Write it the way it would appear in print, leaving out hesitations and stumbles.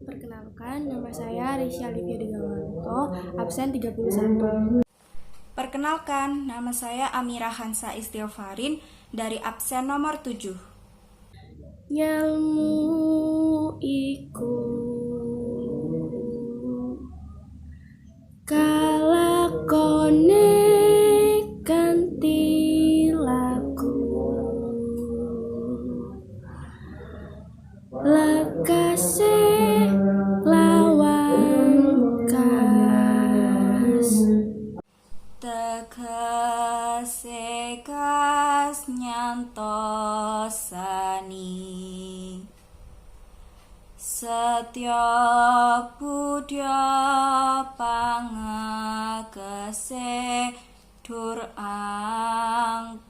Perkenalkan, nama saya Risya Livia Degawanto, absen 31. Perkenalkan, nama saya Amira Hansa Istighfarin dari absen nomor 7. Ngelmu iku kalakone kanthi laku lekase lawan kas Tegese kas nyantosani setya budya pangagese dur angkara.